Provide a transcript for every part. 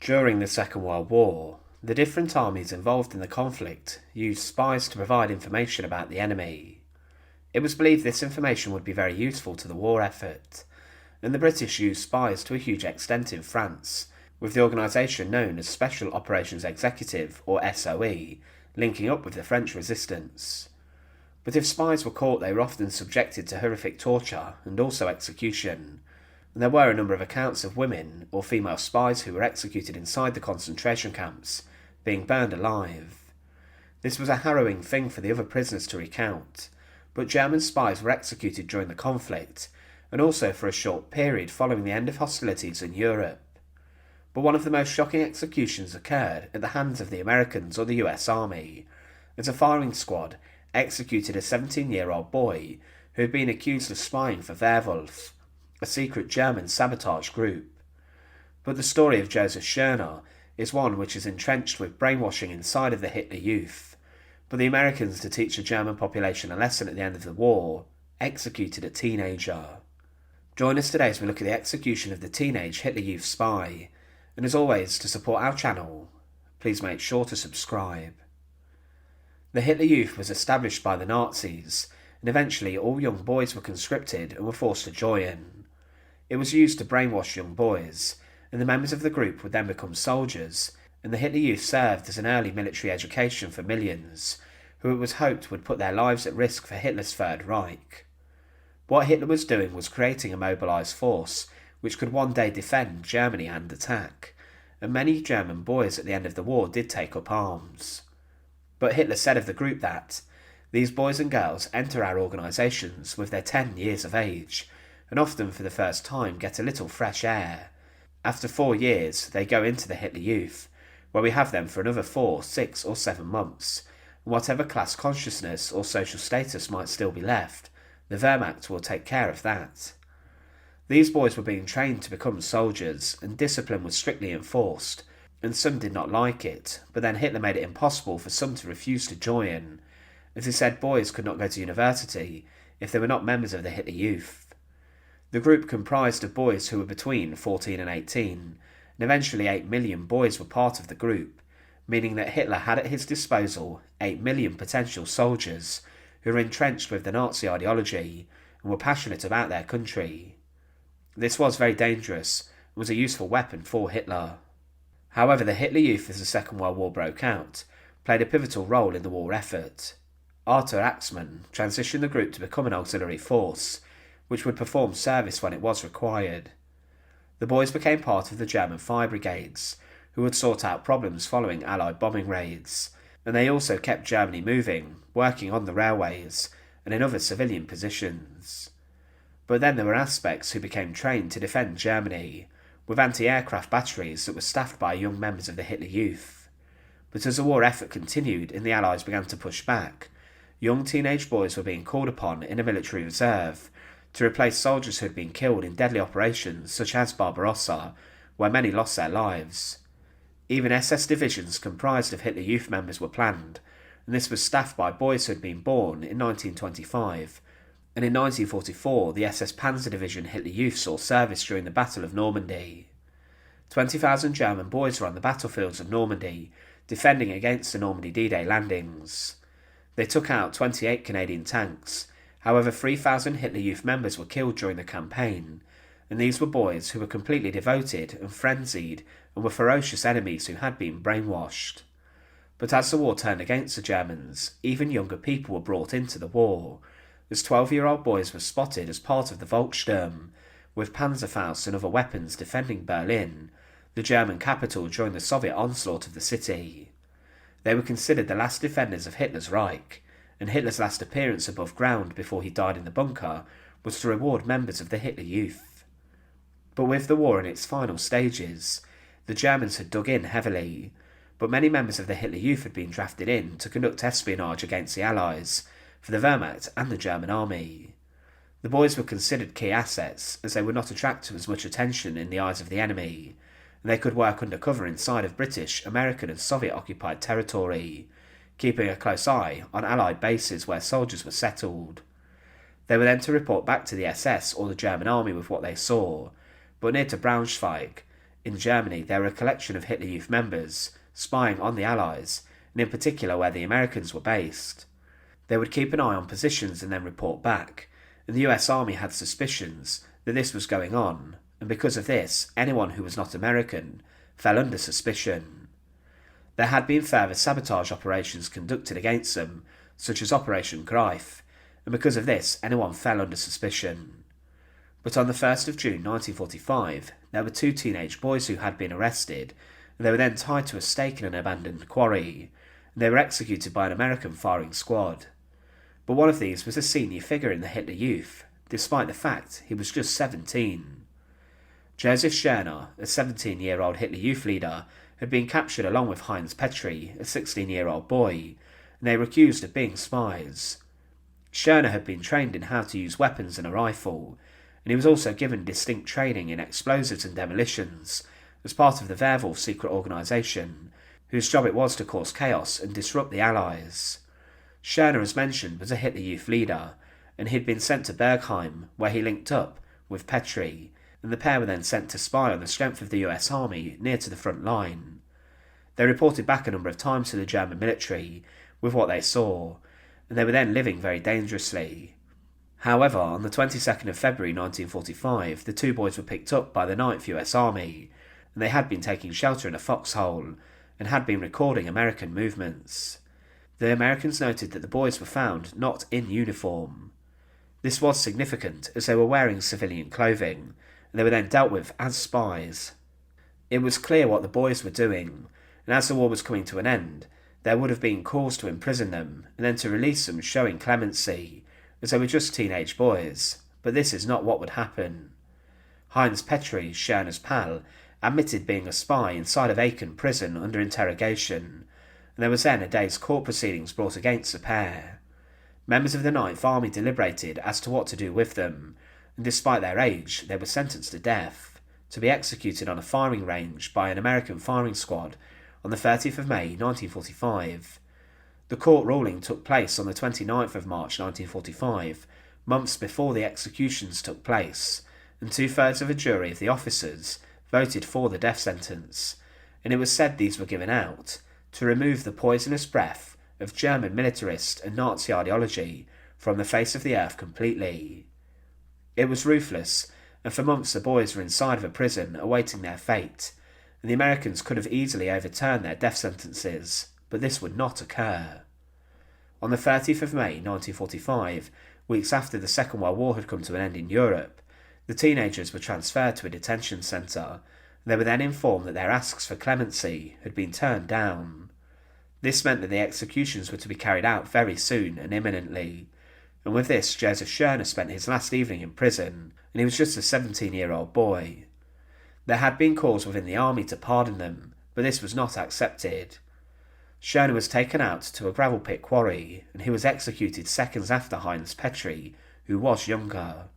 During the Second World War, the different armies involved in the conflict used spies to provide information about the enemy. It was believed this information would be very useful to the war effort, and the British used spies to a huge extent in France, with the organisation known as Special Operations Executive, or SOE, linking up with the French resistance. But if spies were caught, they were often subjected to horrific torture and also execution, and there were a number of accounts of women or female spies who were executed inside the concentration camps, being burned alive. This was a harrowing thing for the other prisoners to recount, but German spies were executed during the conflict, and also for a short period following the end of hostilities in Europe. But one of the most shocking executions occurred at the hands of the Americans or the US Army, as a firing squad executed a 17-year-old boy who had been accused of spying for Werwolf, a secret German sabotage group. But the story of Josef Schöner is one which is entrenched with brainwashing inside of the Hitler Youth, but the Americans, to teach the German population a lesson at the end of the war, executed a teenager. Join us today as we look at the execution of the teenage Hitler Youth spy, and as always, to support our channel, please make sure to subscribe. The Hitler Youth was established by the Nazis, and eventually all young boys were conscripted and were forced to join. It was used to brainwash young boys, and the members of the group would then become soldiers, and the Hitler Youth served as an early military education for millions, who it was hoped would put their lives at risk for Hitler's Third Reich. What Hitler was doing was creating a mobilised force which could one day defend Germany and attack, and many German boys at the end of the war did take up arms. But Hitler said of the group that these boys and girls enter our organisations with their 10 years of age, and often for the first time get a little fresh air. After 4 years, they go into the Hitler Youth, where we have them for another 4, 6 or 7 months, and whatever class consciousness or social status might still be left, the Wehrmacht will take care of that. These boys were being trained to become soldiers, and discipline was strictly enforced, and some did not like it, but then Hitler made it impossible for some to refuse to join, as he said boys could not go to university if they were not members of the Hitler Youth. The group comprised of boys who were between 14 and 18, and eventually 8 million boys were part of the group, meaning that Hitler had at his disposal 8 million potential soldiers who were entrenched with the Nazi ideology and were passionate about their country. This was very dangerous and was a useful weapon for Hitler. However, the Hitler Youth, as the Second World War broke out, played a pivotal role in the war effort. Arthur Axmann transitioned the group to become an auxiliary force, which would perform service when it was required. The boys became part of the German fire brigades, who would sort out problems following Allied bombing raids, and they also kept Germany moving, working on the railways and in other civilian positions. But then there were aspects who became trained to defend Germany, with anti-aircraft batteries that were staffed by young members of the Hitler Youth. But as the war effort continued and the Allies began to push back, young teenage boys were being called upon in a military reserve to replace soldiers who had been killed in deadly operations such as Barbarossa, where many lost their lives. Even SS divisions comprised of Hitler Youth members were planned, and this was staffed by boys who had been born in 1925, and in 1944 the SS Panzer Division Hitler Youth saw service during the Battle of Normandy. 20,000 German boys were on the battlefields of Normandy, defending against the Normandy D-Day landings. They took out 28 Canadian tanks. However, 3,000 Hitler Youth members were killed during the campaign, and these were boys who were completely devoted and frenzied and were ferocious enemies who had been brainwashed. But as the war turned against the Germans, even younger people were brought into the war, as 12-year-old boys were spotted as part of the Volkssturm, with Panzerfaust and other weapons defending Berlin, the German capital during the Soviet onslaught of the city. They were considered the last defenders of Hitler's Reich, and Hitler's last appearance above ground before he died in the bunker was to reward members of the Hitler Youth. But with the war in its final stages, the Germans had dug in heavily, but many members of the Hitler Youth had been drafted in to conduct espionage against the Allies, for the Wehrmacht and the German army. The boys were considered key assets, as they would not attract as much attention in the eyes of the enemy, and they could work undercover inside of British, American and Soviet-occupied territory, keeping a close eye on Allied bases where soldiers were settled. They were then to report back to the SS or the German army with what they saw, but near to Braunschweig, In Germany, there were a collection of Hitler Youth members spying on the Allies, and in particular where the Americans were based. They would keep an eye on positions and then report back, and the US Army had suspicions that this was going on, and because of this, anyone who was not American fell under suspicion. There had been further sabotage operations conducted against them, such as Operation Greif, and because of this, anyone fell under suspicion. But on the 1st of June 1945, there were 2 teenage boys who had been arrested, and they were then tied to a stake in an abandoned quarry, and they were executed by an American firing squad. But one of these was a senior figure in the Hitler Youth, despite the fact he was just 17. Josef Schöner, a 17-year-old Hitler Youth leader, had been captured along with Heinz Petri, a 16-year-old boy, and they were accused of being spies. Schöner had been trained in how to use weapons and a rifle, and he was also given distinct training in explosives and demolitions as part of the Wehrwolf secret organisation, whose job it was to cause chaos and disrupt the Allies. Schöner, as mentioned, was a Hitler Youth leader, and he'd been sent to Bergheim, where he linked up with Petri, and the pair were then sent to spy on the strength of the US Army near to the front line. They reported back a number of times to the German military with what they saw, and they were then living very dangerously. However, on the 22nd of February 1945, the 2 boys were picked up by the 9th US Army, and they had been taking shelter in a foxhole, and had been recording American movements. The Americans noted that the boys were found not in uniform. This was significant, as they were wearing civilian clothing, and they were then dealt with as spies. It was clear what the boys were doing, and as the war was coming to an end, there would have been calls to imprison them, and then to release them showing clemency, as they were just teenage boys, but this is not what would happen. Heinz Petri, Schöner's pal, admitted being a spy inside of Aachen prison under interrogation, and there was then a day's court proceedings brought against the pair. Members of the 9th Army deliberated as to what to do with them, and despite their age, they were sentenced to death, to be executed on a firing range by an American firing squad on the 30th of May 1945. The court ruling took place on the 29th of March 1945, months before the executions took place, and 2/3 of a jury of the officers voted for the death sentence, and it was said these were given out to remove the poisonous breath of German militarist and Nazi ideology from the face of the earth completely. It was ruthless, and for months the boys were inside of a prison awaiting their fate, and the Americans could have easily overturned their death sentences, but this would not occur. On the 30th of May 1945, weeks after the Second World War had come to an end in Europe, the teenagers were transferred to a detention centre, and they were then informed that their asks for clemency had been turned down. This meant that the executions were to be carried out very soon and imminently, and with this Josef Schöner spent his last evening in prison, and he was just a 17-year-old boy. There had been calls within the army to pardon them, but this was not accepted. Schöner was taken out to a gravel pit quarry, and he was executed seconds after Heinz Petri, who was younger.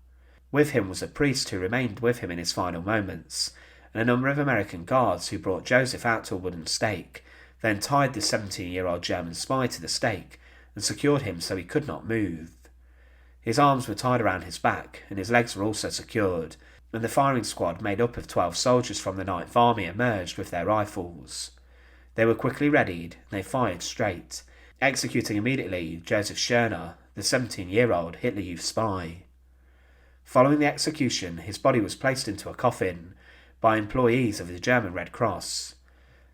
With him was a priest who remained with him in his final moments, and a number of American guards who brought Joseph out to a wooden stake, then tied the 17-year-old German spy to the stake and secured him so he could not move. His arms were tied around his back, and his legs were also secured, and the firing squad made up of 12 soldiers from the 9th Army emerged with their rifles. They were quickly readied, and they fired straight, executing immediately Josef Schöner, the 17-year-old Hitler Youth spy. Following the execution, his body was placed into a coffin by employees of the German Red Cross.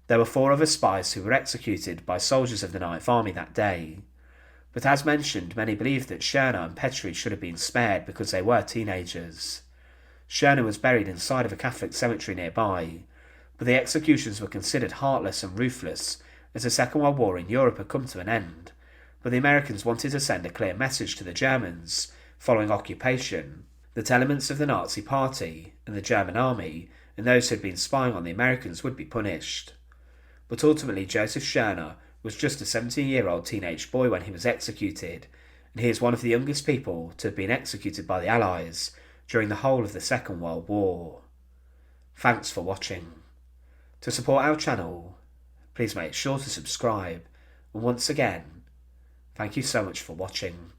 There were 4 other spies who were executed by soldiers of the 9th Army that day. But as mentioned, many believed that Schöner and Petri should have been spared because they were teenagers. Schöner was buried inside of a Catholic cemetery nearby, but the executions were considered heartless and ruthless as the Second World War in Europe had come to an end, but the Americans wanted to send a clear message to the Germans, following occupation, that elements of the Nazi Party and the German army and those who had been spying on the Americans would be punished. But ultimately Josef Schöner was just a 17-year-old teenage boy when he was executed, and he is one of the youngest people to have been executed by the Allies during the whole of the Second World War. Thanks for watching. To support our channel, please make sure to subscribe, and once again, thank you so much for watching.